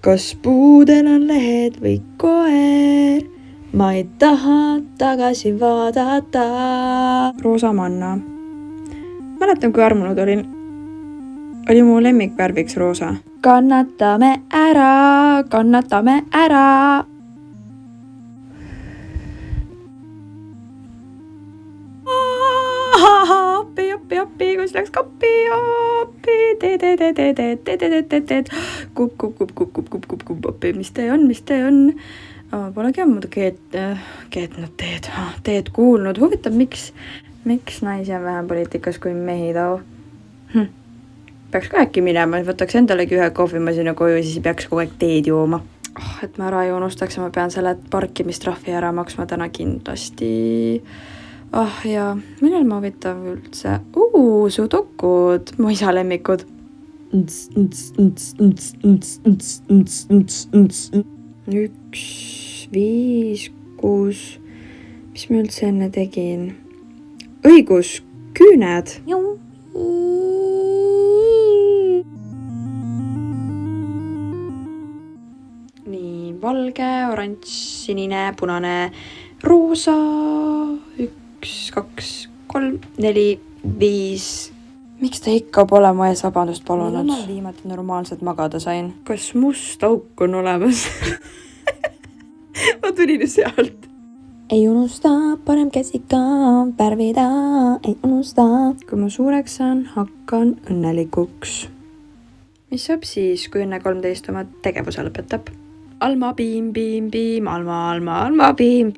Kas puudel on lehed või koer? Ma ei taha tagasi vaadata. Roosamanna. Mäletan, kui armunud olin. Oli mu lemmikvärviks roosa. Kannatame ära, kannatame ära. Appi, kus läks kappi, appi, teed, kup, appi, mis tee on? Polegi ammu keetnud teed kuulnud. Huvitab, miks naisi on vähem poliitikas kui mehi tau? Peaks ka äkki minema, võtaks endalegi ühe kohvimasina koju, siis peaks kogu aeg teed jooma. Et ma ära ei unustaks, ma pean selle parkimistrahvi ära maksma täna kindlasti. Ja millal ma huvitav üldse? Sudokud, mu isa lemmikud. 1, 5, 6. Mis ma üldse enne tegin? Õigus, küüned. Nii, valge, oranž, sinine, punane, roosa. 1, 2, 3, 4, 5. Miks ta ikka pole mu ees vabandust palunud? Ma viimati normaalselt magada sain. Kas must auk on olemas? Ma tulin sealt. Ei unusta, parem käsika värvida, ei unusta. Kui ma suureks saan, hakkan õnnelikuks. Mis saab siis, kui enne 13 oma tegevuse lõpetab? Alma, piim, alma, piim.